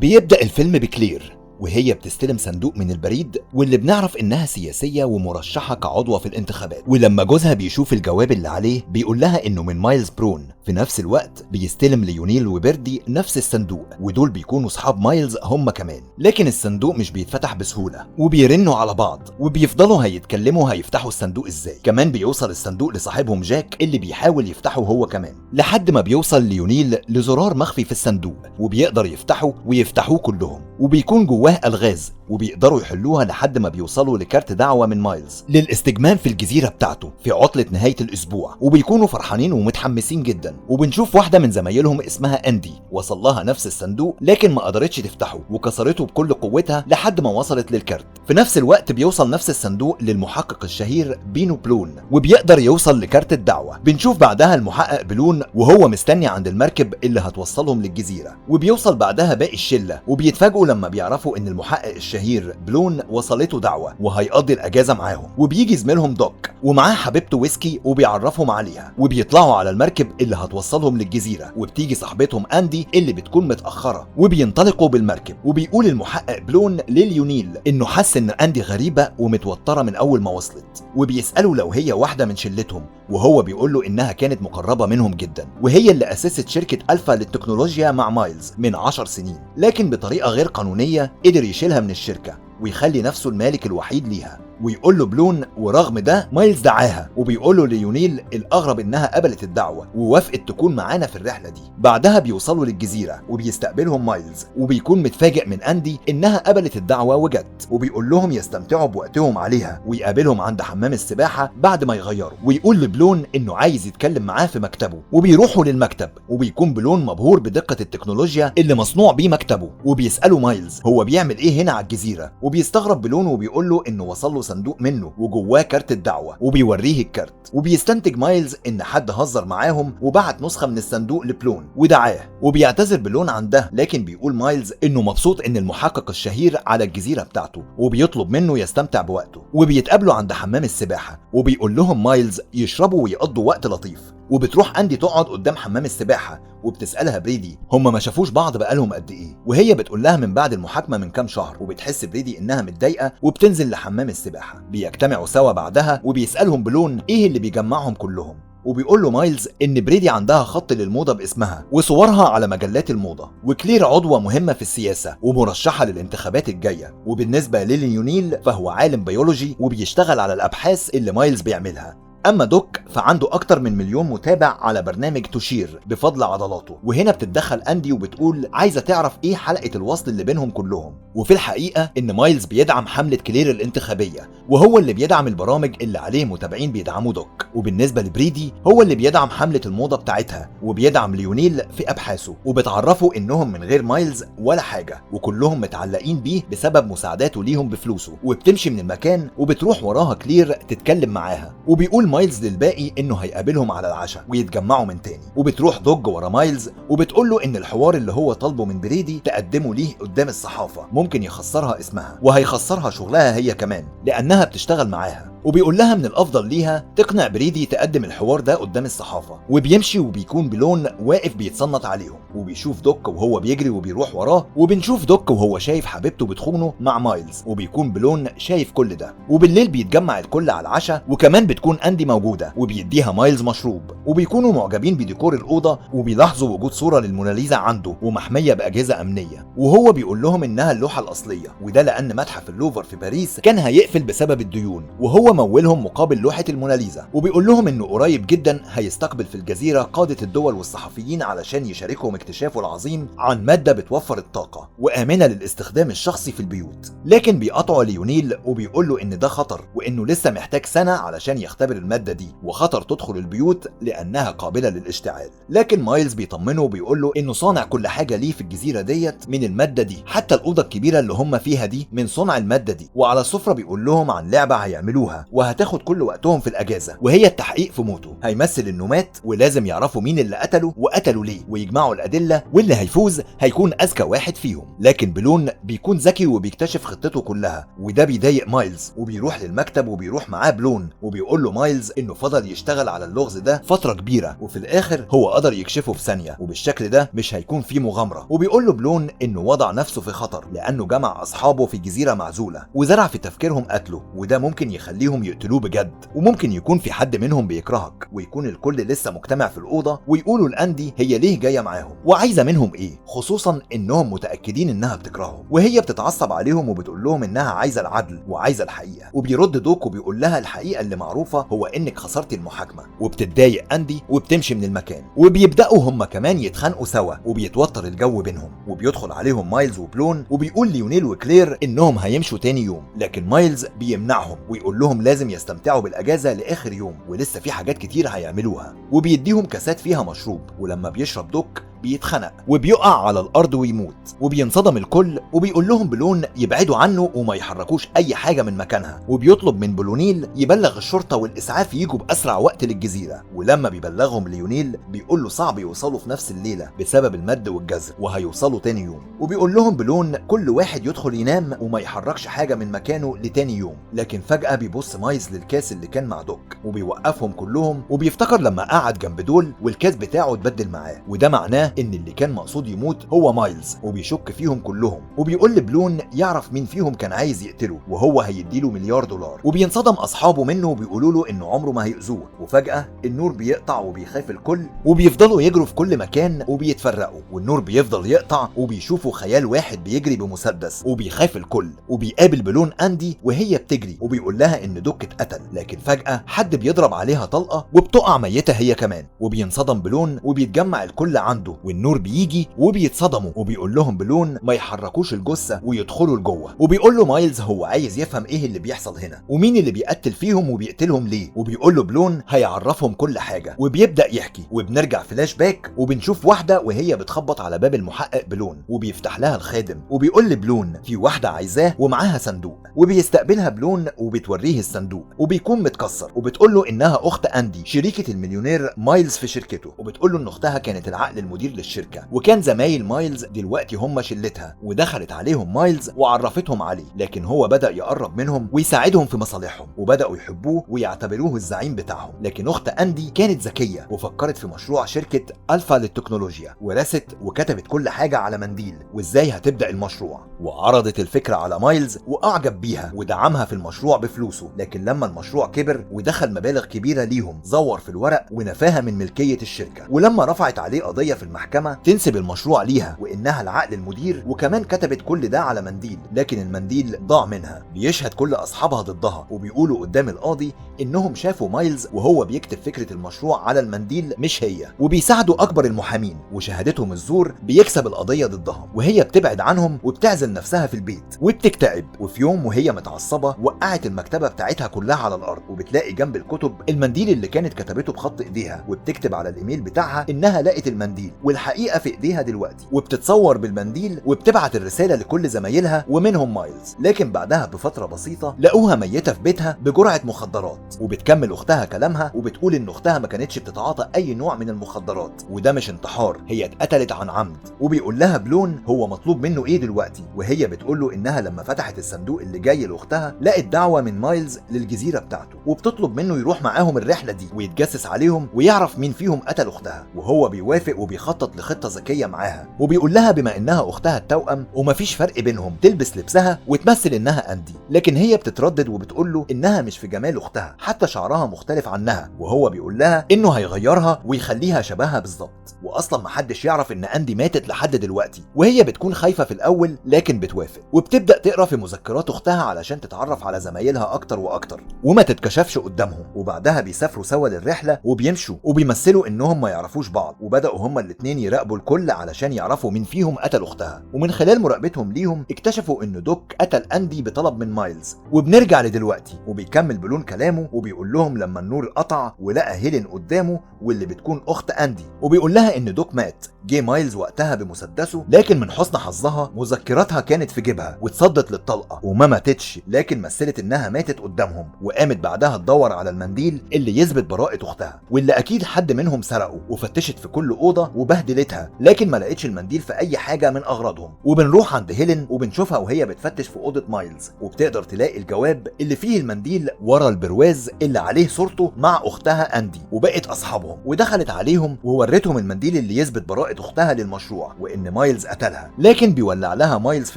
بيبدأ الفيلم بكلير وهي بتستلم صندوق من البريد واللي بنعرف انها سياسية ومرشحة كعضوة في الانتخابات، ولما جوزها بيشوف الجواب اللي عليه بيقول لها انه من مايلز برون. في نفس الوقت بيستلم ليونيل وبيردي نفس الصندوق، ودول بيكونوا اصحاب مايلز هم كمان، لكن الصندوق مش بيتفتح بسهولة وبيرنوا على بعض وبيفضلوا هيتكلموا هيفتحوا الصندوق ازاي. كمان بيوصل الصندوق لصاحبهم جاك اللي بيحاول يفتحه هو كمان، لحد ما بيوصل ليونيل لزرار مخفي في الصندوق وبيقدر يفتحه ويفتحوه كلهم، وبيكون جواه الغاز وبيقدروا يحلوها لحد ما بيوصلوا لكارت دعوة من مايلز للاستجمام في الجزيرة بتاعته في عطلة نهاية الأسبوع، وبيكونوا فرحانين ومتحمسين جدا. وبنشوف واحدة من زمايلهم اسمها أندي وصل لها نفس الصندوق لكن ما قدرتش تفتحه وكسرته بكل قوتها لحد ما وصلت للكارت. في نفس الوقت بيوصل نفس الصندوق للمحقق الشهير بينو بلون وبيقدر يوصل لكارت الدعوة. بنشوف بعدها المحقق بلون وهو مستني عند المركب اللي هتوصلهم للجزيرة، وبيوصل بعدها باقي الشلة وبيتفاجئوا لما بيعرفوا ان المحقق الشهير بلون وصلته دعوة وهيقضي الأجازة معاهم. وبيجي زميلهم دوك ومعاه حبيبته ويسكي وبيعرفهم عليها، وبيطلعوا على المركب اللي هتوصلهم للجزيرة، وبتيجي صاحبتهم أندي اللي بتكون متأخرة وبينطلقوا بالمركب. وبيقول المحقق بلون لليونيل انه حس ان أندي غريبة ومتوترة من اول ما وصلت، وبيسأله لو هي واحدة من شلتهم، وهو بيقول له انها كانت مقربة منهم جدا وهي اللي اسست شركة الفا للتكنولوجيا مع مايلز من 10 سنين، لكن بطريقة غير قانونية قدر يشيلها من الشركة ويخلي نفسه المالك الوحيد ليها. ويقول له بلون ورغم ده مايلز دعاها، وبيقول له ليونيل الاغرب انها قبلت الدعوه ووافقت تكون معانا في الرحله دي. بعدها بيوصلوا للجزيره وبيستقبلهم مايلز وبيكون متفاجئ من اندي انها قبلت الدعوه وجت، وبيقول لهم يستمتعوا بوقتهم عليها ويقابلهم عند حمام السباحه بعد ما يغيروا، ويقول لبلون انه عايز يتكلم معاه في مكتبه. وبيروحوا للمكتب وبيكون بلون مبهور بدقه التكنولوجيا اللي مصنوع بيه مكتبه، وبيسالوا مايلز هو بيعمل ايه هنا على الجزيره، وبيستغرب بلون وبيقول له انه وصل له صندوق منه وجواه كارت الدعوة وبيوريه الكارت. وبيستنتج مايلز ان حد هزر معاهم وبعت نسخة من الصندوق لبلون ودعاه، وبيعتذر بلون عن ده، لكن بيقول مايلز انه مبسوط ان المحقق الشهير على الجزيرة بتاعته وبيطلب منه يستمتع بوقته. وبيتقابلوا عند حمام السباحة وبيقول لهم مايلز يشربوا ويقضوا وقت لطيف. وبتروح أندي تقعد قدام حمام السباحة وبتسألها بريدي هما ما شافوش بعض بقالهم قد ايه، وهي بتقول لها من بعد المحاكمة من كام شهر. وبتحس بريدي انها متضايقة وبتنزل لحمام السباحة. بيجتمعوا سوا بعدها وبيسألهم بلون ايه اللي بيجمعهم كلهم، وبيقول له مايلز ان بريدي عندها خط للموضة باسمها وصورها على مجلات الموضة، وكلير عضوة مهمة في السياسة ومرشحة للانتخابات الجاية. وبالنسبة لليونيل فهو عالم بيولوجي وبيشتغل على الابحاث اللي مايلز بيعملها. اما دوك فعنده اكتر من 1,000,000 متابع على برنامج تشير بفضل عضلاته. وهنا بتتدخل اندي وبتقول عايزه تعرف ايه حلقه الوصل اللي بينهم كلهم، وفي الحقيقه ان مايلز بيدعم حمله كلير الانتخابيه وهو اللي بيدعم البرامج اللي عليه متابعين بيدعموا دوك. وبالنسبه لبريدي هو اللي بيدعم حمله الموضه بتاعتها وبيدعم ليونيل في ابحاثه، وبتعرفوا انهم من غير مايلز ولا حاجه وكلهم متعلقين بيه بسبب مساعداته ليهم بفلوسه. وبتمشي من المكان وبتروح وراها كلير تتكلم معاها، وبيقول مايلز للباقي انه هيقابلهم على العشاء ويتجمعوا من تاني. وبتروح دوج ورا مايلز وبتقول له ان الحوار اللي هو طالبه من بريدي تقدمه ليه قدام الصحافه ممكن يخسرها اسمها وهيخسرها شغلها هي كمان لانها بتشتغل معاها. وبيقول لها من الافضل ليها تقنع بريدي تقدم الحوار ده قدام الصحافه. وبيمشي وبيكون بلون واقف بيتصنت عليهم، وبيشوف دوك وهو بيجري وبيروح وراه، وبنشوف دوك وهو شايف حبيبته بتخونه مع مايلز، وبيكون بلون شايف كل ده. وبالليل بيتجمع الكل على العشاء وكمان بتكون اندي موجوده وبيديها مايلز مشروب، وبيكونوا معجبين بديكور الاوضه وبيلاحظوا وجود صوره للموناليزا عنده ومحميه باجهزه امنيه، وهو بيقول لهم انها اللوحه الاصليه، وده لان متحف اللوفر في باريس كان هيقفل بسبب الديون وهو مولهم مقابل لوحة الموناليزا. وبيقول لهم انه قريب جدا هيستقبل في الجزيرة قادة الدول والصحفيين علشان يشاركهم اكتشافه العظيم عن مادة بتوفر الطاقة وآمنة للاستخدام الشخصي في البيوت. لكن بيقطعوا ليونيل وبيقول له ان ده خطر وانه لسه محتاج سنة علشان يختبر المادة دي، وخطر تدخل البيوت لانها قابلة للاشتعال. لكن مايلز بيطمنه وبيقول له انه صانع كل حاجة ليه في الجزيرة ديت من المادة دي، حتى الأوضة الكبيرة اللي هم فيها دي من صنع المادة دي. وعلى السفرة بيقول لهم عن لعبة هيعملوها كلها وهتاخد كل وقتهم في الاجازه، وهي التحقيق في موته. هيمثل انه مات ولازم يعرفوا مين اللي قتله وقتله ليه ويجمعوا الادله، واللي هيفوز هيكون اذكى واحد فيهم. لكن بلون بيكون ذكي وبيكتشف خطته كلها، وده بيضايق مايلز وبيروح للمكتب وبيروح معاه بلون وبيقول له مايلز انه فضل يشتغل على اللغز ده فتره كبيره وفي الاخر هو قدر يكشفه في ثانيه، وبالشكل ده مش هيكون فيه مغامره. وبيقول له بلون انه وضع نفسه في خطر لانه جمع اصحابه في جزيره معزوله وزرع في تفكيرهم قتله، وده ممكن يخليهم يقتلوه بجد. وممكن يكون في حد منهم بيكرهك ويكون الكل لسه مجتمع في الاوضه ويقولوا لاندي هي ليه جايه معاهم وعايزه منهم ايه، خصوصا انهم متاكدين انها بتكرههم. وهي بتتعصب عليهم وبتقول لهم انها عايزه العدل وعايزه الحقيقه. وبيرد دوك وبيقول لها الحقيقه اللي معروفه هو انك خسرتي المحاكمه. وبتتضايق اندي وبتمشي من المكان، وبيبداوا هم كمان يتخانقوا سوا وبيتوتر الجو بينهم. وبيدخل عليهم مايلز وبلون وبيقول ليونيل وكلير انهم هيمشوا تاني يوم، لكن مايلز بيمنعهم ويقول لهم لازم يستمتعوا بالاجازه لاخر يوم ولسه في حاجات كتير هيعملوها. وبيديهم كاسات فيها مشروب، ولما بيشرب دوك بيتخنق وبيقع على الارض ويموت. وبينصدم الكل وبيقول لهم بلون يبعدوا عنه وما يحركوش اي حاجه من مكانها، وبيطلب من بلونيل يبلغ الشرطه والاسعاف ييجوا باسرع وقت للجزيره. ولما بيبلغهم ليونيل بيقول له صعب يوصلوا في نفس الليله بسبب المد والجزر وهيوصلوا تاني يوم. وبيقول لهم بلون كل واحد يدخل ينام وما يحركش حاجه من مكانه لتاني يوم. لكن فجاه بيبص مايلز للكاس اللي كان مع دوك وبيوقفهم كلهم، وبيفتكر لما قعد جنب دول والكاس بتاعه اتبدل معاه، وده معناه ان اللي كان مقصود يموت هو مايلز. وبيشك فيهم كلهم وبيقول لبلون يعرف مين فيهم كان عايز يقتله وهو هيديله $1 مليار. وبينصدم اصحابه منه وبيقولوا له انه عمره ما هيأذوه. وفجأة النور بيقطع وبيخاف الكل وبيفضلوا يجروا في كل مكان وبيتفرقوا، والنور بيفضل يقطع وبيشوفوا خيال واحد بيجري بمسدس وبيخاف الكل. وبيقابل بلون اندي وهي بتجري وبيقول لها ان دوك اتقتل، لكن فجأة حد بيضرب عليها طلقة وبتقع ميتة هي كمان. وبينصدم بلون وبيتجمع الكل عنده والنور بيجي وبيتصدموا، وبيقول لهم بلون ما يحركوش الجثه ويدخلوا لجوه. وبيقول له مايلز هو عايز يفهم ايه اللي بيحصل هنا ومين اللي بيقتل فيهم وبيقتلهم ليه. وبيقول له بلون هيعرفهم كل حاجه، وبيبدا يحكي. وبنرجع فلاش باك وبنشوف واحده وهي بتخبط على باب المحقق بلون وبيفتح لها الخادم وبيقول لبلون في واحده عايزاه ومعاها صندوق. وبيستقبلها بلون وبتوريه الصندوق وبيكون متكسر، وبتقول له انها اخت اندي شريكه المليونير مايلز في شركته. وبتقول له ان اختها كانت العقل المدير للشركه وكان زمايل مايلز دلوقتي هم شلتها، ودخلت عليهم مايلز وعرفتهم عليه. لكن هو بدأ يقرب منهم ويساعدهم في مصالحهم وبدأوا يحبوه ويعتبروه الزعيم بتاعهم. لكن اخت اندي كانت ذكيه وفكرت في مشروع شركه الفا للتكنولوجيا، ورست وكتبت كل حاجه على منديل وازاي هتبدأ المشروع، وعرضت الفكره على مايلز واعجب بيها ودعمها في المشروع بفلوسه. لكن لما المشروع كبر ودخل مبالغ كبيره ليهم زور في الورق ونفاها من ملكيه الشركه. ولما رفعت عليه قضيه في المحكمه تنسب المشروع ليها وانها العقل المدير، وكمان كتبت كل ده على منديل، لكن المنديل ضاع منها. بيشهد كل اصحابها ضدها وبيقولوا قدام القاضي انهم شافوا مايلز وهو بيكتب فكره المشروع على المنديل مش هي، وبيساعدوا اكبر المحامين، وشهادتهم الزور بيكسب القضيه ضدهم. وهي بتبعد عنهم وبتعزل نفسها في البيت وبتكتئب. وفي يوم وهي متعصبه وقعت المكتبه بتاعتها كلها على الارض، وبتلاقي جنب الكتب المنديل اللي كانت كتبته بخط ايديها، وبتكتب على الايميل بتاعها انها لقت المنديل والحقيقه في ايديها دلوقتي، وبتتصور بالمنديل وبتبعت الرساله لكل زمايلها ومنهم مايلز. لكن بعدها بفتره بسيطه لقوها ميته في بيتها بجرعه مخدرات. وبتكمل اختها كلامها وبتقول ان اختها ما كانتش بتتعاطى اي نوع من المخدرات وده مش انتحار، هي اتقتلت عن عمد. وبيقول لها بلون هو مطلوب منه ايه دلوقتي، وهي بتقول له انها لما فتحت الصندوق اللي جاي لاختها لقت دعوه من مايلز للجزيره بتاعته، وبتطلب منه يروح معاهم الرحله دي ويتجسس عليهم ويعرف مين فيهم قتل اختها. وهو بيوافق وبيخطط لخطه ذكيه معاها، وبيقول لها بما انها اختها التوأم ومفيش فرق بينهم تلبس لبسها وتمثل انها اندي. لكن هي بتتردد وبتقول له انها مش في جمال اختها، حتى شعرها مختلف عنها. وهو بيقول لها انه هيغيرها ويخليها شبهها بالظبط، واصلا محدش يعرف ان اندي ماتت لحد دلوقتي. وهي بتكون خايفه في الاول لكن بتوافق، وبتبدا تقرا في مذكرات اختها علشان تتعرف على زمايلها اكتر واكتر وما تتكشفش قدامهم. وبعدها بيسافروا سوا للرحله وبيمشوا وبيمثلوا انهم ما يعرفوش بعض، وبداوا هما الاثنين يراقبوا الكل علشان يعرفوا مين فيهم قتل اختها. ومن خلال مراقبتهم ليهم اكتشفوا ان دوك قتل اندي بطلب من مايلز. وبنرجع لدلوقتي وبيكمل بلون كلامه وبيقول لهم لما النور قطع ولقى هيلين قدامه واللي بتكون اخت اندي، وبيقول لها ان دوك مات. جه مايلز وقتها بمسدسه، لكن من حسن حظها مذكراتها كانت في جيبها واتصدت للطلقه وما ماتتش، لكن مثلت انها ماتت قدامهم، وقامت بعدها تدور على المنديل اللي يثبت براءة اختها، واللي اكيد حد منهم سرقه، وفتشت في كل اوضة وبهدلتها، لكن ما لقيتش المنديل في اي حاجة من اغراضهم. وبنروح عند هيلين وبنشوفها وهي بتفتش في اوضة مايلز، وبتقدر تلاقي الجواب اللي فيه المنديل ورا البرواز اللي عليه صورته مع اختها اندي، وبقت اصحابهم، ودخلت عليهم وورتهم المنديل اللي يثبت براءة اختها للمشروع وان مايلز قتلها. لكن بيولع لها مايلز في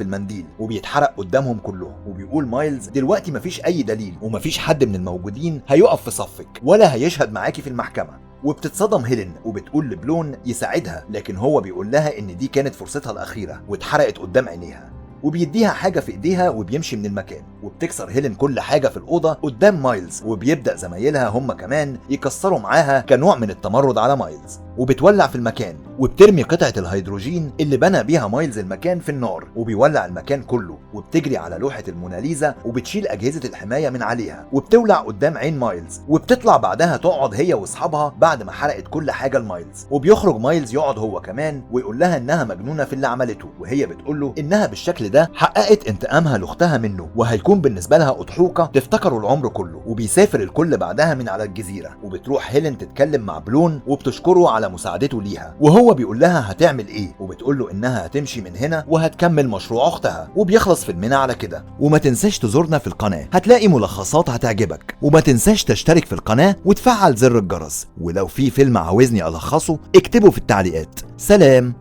المنديل وبيتحرق قدامهم كلهم، وبيقول مايلز دلوقتي مفيش اي دليل ومفيش حد من الموجودين هيقف في صفك ولا هيشهد معاكي في المحكمة. وبتتصدم هيلين وبتقول لبلون يساعدها، لكن هو بيقول لها ان دي كانت فرصتها الاخيرة واتحرقت قدام عينيها، وبيديها حاجة في ايديها وبيمشي من المكان. وبتكسر هيلين كل حاجة في الأوضة قدام مايلز، وبيبدأ زمايلها هم كمان يكسروا معاها كنوع من التمرد على مايلز، وبتولع في المكان وبترمي قطعة الهيدروجين اللي بنى بيها مايلز المكان في النار، وبيولع المكان كله، وبتجري على لوحة الموناليزا وبتشيل أجهزة الحماية من عليها وبتولع قدام عين مايلز. وبتطلع بعدها تقعد هي واصحابها بعد ما حرقت كل حاجة لمايلز، وبيخرج مايلز يقعد هو كمان ويقول لها انها مجنونة في اللي عملته، وهي بتقول له انها بالشكل ده حققت انتقامها لاختها منه، وهيكون بالنسبة لها أضحوكة تفتكره العمر كله. وبيسافر الكل بعدها من على الجزيرة، وبتروح هيلين تتكلم مع بلون وبتشكره على مساعدته ليها، وهو بيقول لها هتعمل ايه، وبتقول له انها هتمشي من هنا وهتكمل مشروع اختها. وبيخلص فيلمنا على كده. وما تنساش تزورنا في القناة، هتلاقي ملخصات هتعجبك، وما تنساش تشترك في القناة وتفعل زر الجرس، ولو في فيلم عاوزني ألخصه اكتبه في التعليقات. سلام.